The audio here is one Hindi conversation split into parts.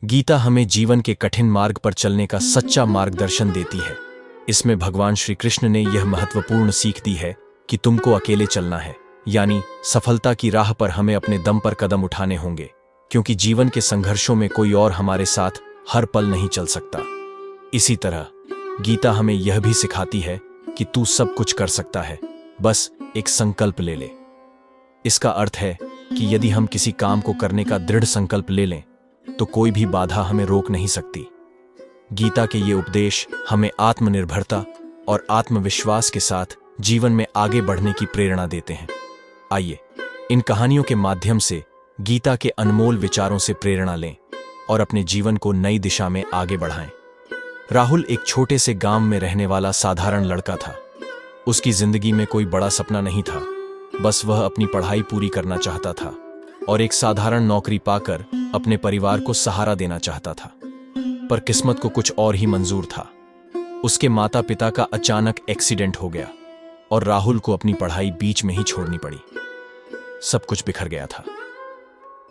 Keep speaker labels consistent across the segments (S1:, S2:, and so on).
S1: गीता हमें जीवन के कठिन मार्ग पर चलने का सच्चा मार्गदर्शन देती है। इसमें भगवान श्री कृष्ण ने यह महत्वपूर्ण सीख दी है कि तुमको अकेले चलना है, यानी सफलता की राह पर हमें अपने दम पर कदम उठाने होंगे, क्योंकि जीवन के संघर्षों में कोई और हमारे साथ हर पल नहीं चल सकता। इसी तरह गीता हमें यह भी सिखाती है कि तू सब कुछ कर सकता है, बस एक संकल्प ले ले। इसका अर्थ है कि यदि हम किसी काम को करने का दृढ़ संकल्प ले लें तो कोई भी बाधा हमें रोक नहीं सकती। गीता के ये उपदेश हमें आत्मनिर्भरता और आत्मविश्वास के साथ जीवन में आगे बढ़ने की प्रेरणा देते हैं। आइए इन कहानियों के माध्यम से गीता के अनमोल विचारों से प्रेरणा लें और अपने जीवन को नई दिशा में आगे बढ़ाएं। राहुल एक छोटे से गांव में रहने वाला साधारण लड़का था। उसकी जिंदगी में कोई बड़ा सपना नहीं था, बस वह अपनी पढ़ाई पूरी करना चाहता था और एक साधारण नौकरी पाकर अपने परिवार को सहारा देना चाहता था। पर किस्मत को कुछ और ही मंजूर था। उसके माता पिता का अचानक एक्सीडेंट हो गया और राहुल को अपनी पढ़ाई बीच में ही छोड़नी पड़ी। सब कुछ बिखर गया था।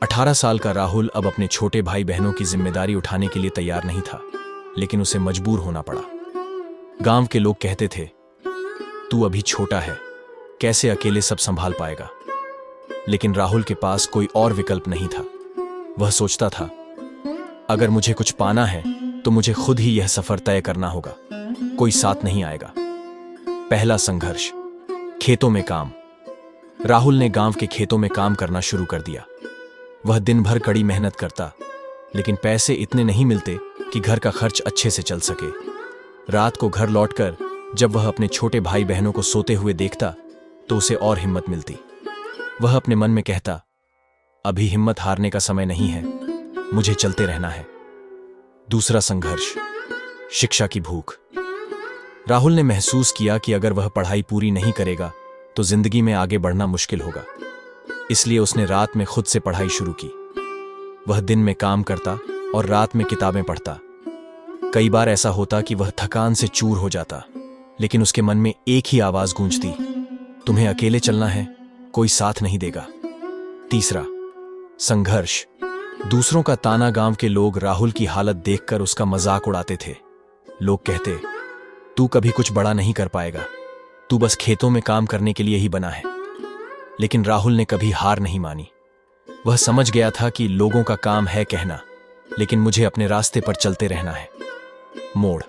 S1: 18 साल का राहुल अब अपने छोटे भाई बहनों की जिम्मेदारी उठाने के लिए तैयार नहीं था, लेकिन उसे मजबूर होना पड़ा। गांव के लोग कहते थे, तू अभी छोटा है, कैसे अकेले सब संभाल पाएगा। लेकिन राहुल के पास कोई और विकल्प नहीं था। वह सोचता था, अगर मुझे कुछ पाना है तो मुझे खुद ही यह सफर तय करना होगा, कोई साथ नहीं आएगा। पहला संघर्ष, खेतों में काम। राहुल ने गांव के खेतों में काम करना शुरू कर दिया। वह दिन भर कड़ी मेहनत करता, लेकिन पैसे इतने नहीं मिलते कि घर का खर्च अच्छे से चल सके। रात को घर लौटकर जब वह अपने छोटे भाई बहनों को सोते हुए देखता तो उसे और हिम्मत मिलती। वह अपने मन में कहता, अभी हिम्मत हारने का समय नहीं है, मुझे चलते रहना है। दूसरा संघर्ष, शिक्षा की भूख। राहुल ने महसूस किया कि अगर वह पढ़ाई पूरी नहीं करेगा तो जिंदगी में आगे बढ़ना मुश्किल होगा। इसलिए उसने रात में खुद से पढ़ाई शुरू की। वह दिन में काम करता और रात में किताबें पढ़ता। कई बार ऐसा होता कि वह थकान से चूर हो जाता, लेकिन उसके मन में एक ही आवाज गूंजती, तुम्हें अकेले चलना है, कोई साथ नहीं देगा। तीसरा संघर्ष, दूसरों का ताना। गांव के लोग राहुल की हालत देखकर उसका मजाक उड़ाते थे। लोग कहते, तू कभी कुछ बड़ा नहीं कर पाएगा, तू बस खेतों में काम करने के लिए ही बना है। लेकिन राहुल ने कभी हार नहीं मानी। वह समझ गया था कि लोगों का काम है कहना, लेकिन मुझे अपने रास्ते पर चलते रहना है। मोड़,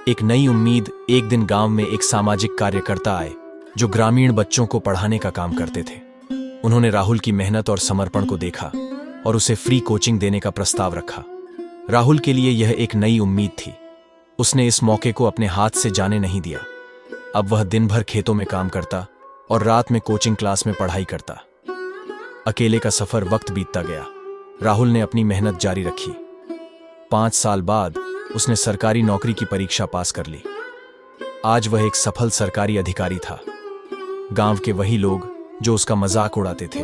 S1: एक नई उम्मीद। एक दिन गांव में एक सामाजिक कार्यकर्ता आए जो ग्रामीण बच्चों को पढ़ाने का काम करते थे। उन्होंने राहुल की मेहनत और समर्पण को देखा और उसे फ्री कोचिंग देने का प्रस्ताव रखा। राहुल के लिए यह एक नई उम्मीद थी। उसने इस मौके को अपने हाथ से जाने नहीं दिया। अब वह दिन भर खेतों में काम करता और रात में कोचिंग क्लास में पढ़ाई करता। अकेले का सफर वक्त बीतता गया। राहुल ने अपनी मेहनत जारी रखी। 5 साल बाद उसने सरकारी नौकरी की परीक्षा पास कर ली। आज वह एक सफल सरकारी अधिकारी था। गांव के वही लोग जो उसका मजाक उड़ाते थे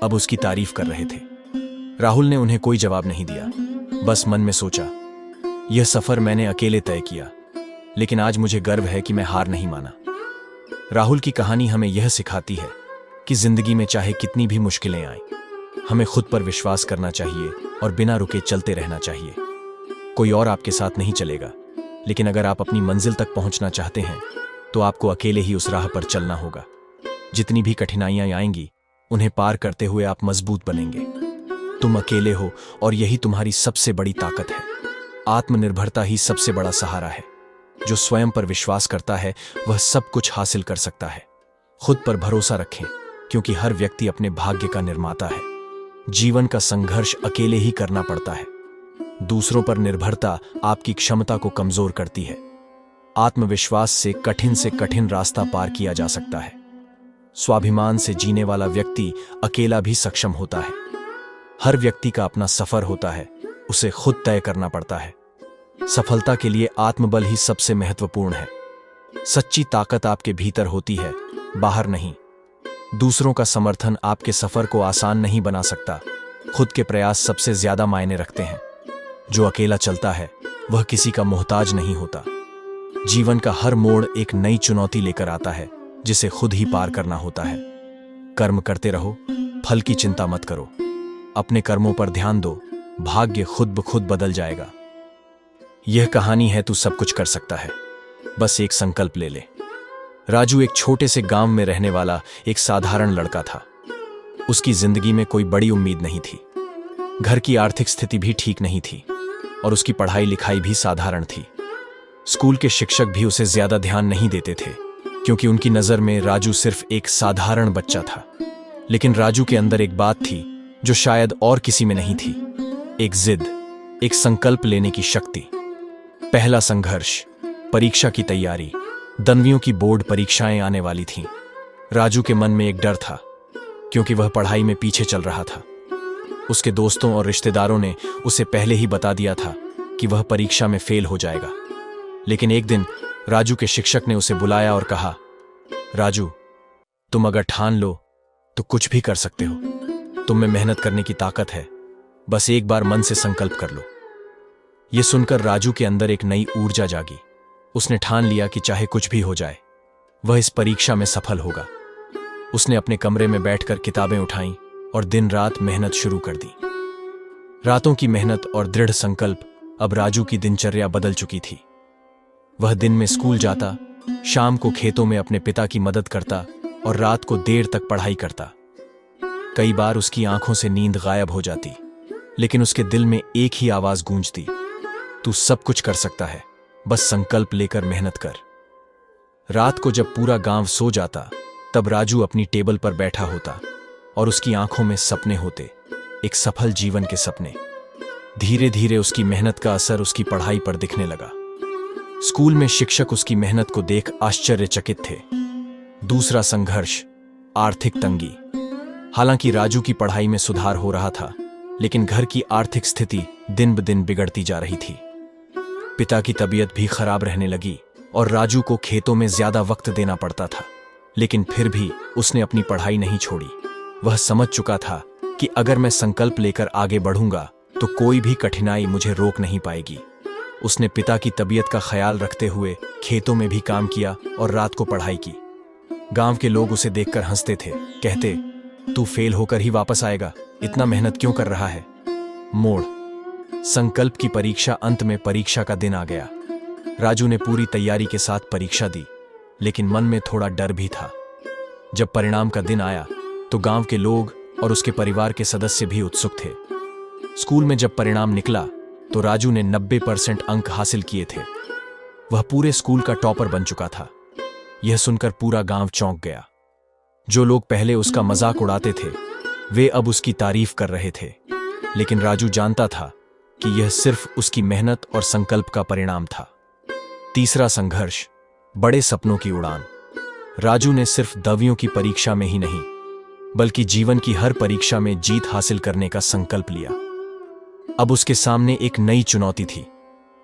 S1: अब उसकी तारीफ कर रहे थे। राहुल ने उन्हें कोई जवाब नहीं दिया, बस मन में सोचा, यह सफर मैंने अकेले तय किया, लेकिन आज मुझे गर्व है कि मैं हार नहीं माना। राहुल की कहानी हमें यह सिखाती है कि जिंदगी में चाहे कितनी भी मुश्किलें आएं, हमें खुद पर विश्वास करना चाहिए और बिना रुके चलते रहना चाहिए। कोई और आपके साथ नहीं चलेगा, लेकिन अगर आप अपनी मंजिल तक पहुंचना चाहते हैं तो आपको अकेले ही उस राह पर चलना होगा। जितनी भी कठिनाइयां आएंगी, उन्हें पार करते हुए आप मजबूत बनेंगे। तुम अकेले हो और यही तुम्हारी सबसे बड़ी ताकत है। आत्मनिर्भरता ही सबसे बड़ा सहारा है। जो स्वयं पर विश्वास करता है वह सब कुछ हासिल कर सकता है। खुद पर भरोसा रखें, क्योंकि हर व्यक्ति अपने भाग्य का निर्माता है। जीवन का संघर्ष अकेले ही करना पड़ता है। दूसरों पर निर्भरता आपकी क्षमता को कमजोर करती है। आत्मविश्वास से कठिन रास्ता पार किया जा सकता है। स्वाभिमान से जीने वाला व्यक्ति अकेला भी सक्षम होता है। हर व्यक्ति का अपना सफर होता है, उसे खुद तय करना पड़ता है। सफलता के लिए आत्मबल ही सबसे महत्वपूर्ण है। सच्ची ताकत आपके भीतर होती है, बाहर नहीं। दूसरों का समर्थन आपके सफर को आसान नहीं बना सकता। खुद के प्रयास सबसे ज्यादा मायने रखते हैं। जो अकेला चलता है वह किसी का मोहताज नहीं होता। जीवन का हर मोड़ एक नई चुनौती लेकर आता है, जिसे खुद ही पार करना होता है। कर्म करते रहो, फल की चिंता मत करो। अपने कर्मों पर ध्यान दो, भाग्य खुद ब खुद बदल जाएगा। यह कहानी है तू सब कुछ कर सकता है, बस एक संकल्प ले ले। राजू एक छोटे से गांव में रहने वाला एक साधारण लड़का था। उसकी जिंदगी में कोई बड़ी उम्मीद नहीं थी। घर की आर्थिक स्थिति भी ठीक नहीं थी और उसकी पढ़ाई लिखाई भी साधारण थी। स्कूल के शिक्षक भी उसे ज्यादा ध्यान नहीं देते थे, क्योंकि उनकी नजर में राजू सिर्फ एक साधारण बच्चा था। लेकिन राजू के अंदर एक बात थी जो शायद और किसी में नहीं थी, एक जिद, एक संकल्प लेने की शक्ति। पहला संघर्ष, परीक्षा की तैयारी। 10वीं की बोर्ड परीक्षाएं आने वाली थीं। राजू के मन में एक डर था, क्योंकि वह पढ़ाई में पीछे चल रहा था। उसके दोस्तों और रिश्तेदारों ने उसे पहले ही बता दिया था कि वह परीक्षा में फेल हो जाएगा। लेकिन एक दिन राजू के शिक्षक ने उसे बुलाया और कहा, राजू, तुम अगर ठान लो तो कुछ भी कर सकते हो। तुम में मेहनत करने की ताकत है, बस एक बार मन से संकल्प कर लो। यह सुनकर राजू के अंदर एक नई ऊर्जा जागी। उसने ठान लिया कि चाहे कुछ भी हो जाए, वह इस परीक्षा में सफल होगा। उसने अपने कमरे में बैठकर किताबें उठाईं और दिन रात मेहनत शुरू कर दी। रातों की मेहनत और दृढ़ संकल्प अब राजू की दिनचर्या बदल चुकी थी। वह दिन में स्कूल जाता, शाम को खेतों में अपने पिता की मदद करता और रात को देर तक पढ़ाई करता। कई बार उसकी आंखों से नींद गायब हो जाती, लेकिन उसके दिल में एक ही आवाज गूंजती, तू सब कुछ कर सकता है, बस संकल्प लेकर मेहनत कर। रात को जब पूरा गांव सो जाता, तब राजू अपनी टेबल पर बैठा होता और उसकी आंखों में सपने होते, एक सफल जीवन के सपने। धीरे धीरे उसकी मेहनत का असर उसकी पढ़ाई पर दिखने लगा। स्कूल में शिक्षक उसकी मेहनत को देख आश्चर्यचकित थे। दूसरा संघर्ष, आर्थिक तंगी। हालांकि राजू की पढ़ाई में सुधार हो रहा था, लेकिन घर की आर्थिक स्थिति दिन ब दिन बिगड़ती जा रही थी। पिता की तबीयत भी खराब रहने लगी और राजू को खेतों में ज्यादा वक्त देना पड़ता था। लेकिन फिर भी उसने अपनी पढ़ाई नहीं छोड़ी। वह समझ चुका था कि अगर मैं संकल्प लेकर आगे बढ़ूंगा तो कोई भी कठिनाई मुझे रोक नहीं पाएगी। उसने पिता की तबीयत का ख्याल रखते हुए खेतों में भी काम किया और रात को पढ़ाई की। गांव के लोग उसे देखकर हंसते थे, कहते, तू फेल होकर ही वापस आएगा, इतना मेहनत क्यों कर रहा है। मोड़, संकल्प की परीक्षा। अंत में परीक्षा का दिन आ गया। राजू ने पूरी तैयारी के साथ परीक्षा दी, लेकिन मन में थोड़ा डर भी था। जब परिणाम का दिन आया तो गांव के लोग और उसके परिवार के सदस्य भी उत्सुक थे। स्कूल में जब परिणाम निकला तो राजू ने 90% अंक हासिल किए थे। वह पूरे स्कूल का टॉपर बन चुका था। यह सुनकर पूरा गांव चौंक गया। जो लोग पहले उसका मजाक उड़ाते थे, वे अब उसकी तारीफ कर रहे थे। लेकिन राजू जानता था कि यह सिर्फ उसकी मेहनत और संकल्प का परिणाम था। तीसरा संघर्ष, बड़े सपनों की उड़ान। राजू ने सिर्फ 10वीं की परीक्षा में ही नहीं, बल्कि जीवन की हर परीक्षा में जीत हासिल करने का संकल्प लिया। अब उसके सामने एक नई चुनौती थी,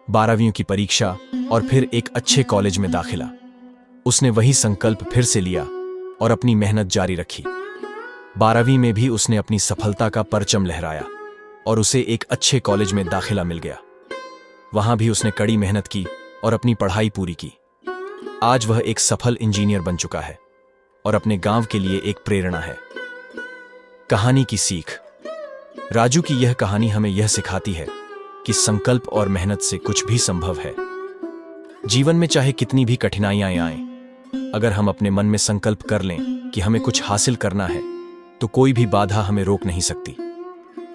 S1: 12वीं की परीक्षा और फिर एक अच्छे कॉलेज में दाखिला। उसने वही संकल्प फिर से लिया और अपनी मेहनत जारी रखी। 12वीं में भी उसने अपनी सफलता का परचम लहराया और उसे एक अच्छे कॉलेज में दाखिला मिल गया। वहां भी उसने कड़ी मेहनत की और अपनी पढ़ाई पूरी की। आज वह एक सफल इंजीनियर बन चुका है और अपने गांव के लिए एक प्रेरणा है। कहानी की सीख। राजू की यह कहानी हमें यह सिखाती है कि संकल्प और मेहनत से कुछ भी संभव है। जीवन में चाहे कितनी भी कठिनाइयां आएं, अगर हम अपने मन में संकल्प कर लें कि हमें कुछ हासिल करना है, तो कोई भी बाधा हमें रोक नहीं सकती।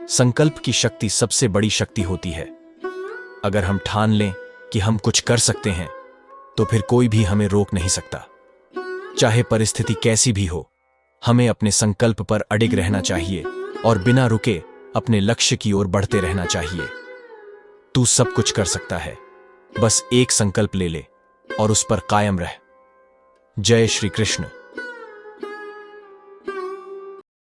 S1: संकल्प की शक्ति सबसे बड़ी शक्ति होती है। अगर हम ठान लें कि हम कुछ कर सकते हैं, तो फिर कोई भी हमें रोक नहीं सकता। चाहे परिस्थिति कैसी भी हो, हमें अपने संकल्प पर अडिग रहना चाहिए और बिना रुके अपने लक्ष्य की ओर बढ़ते रहना चाहिए। तू सब कुछ कर सकता है, बस एक संकल्प ले ले और उस पर कायम रह। जय श्री कृष्ण।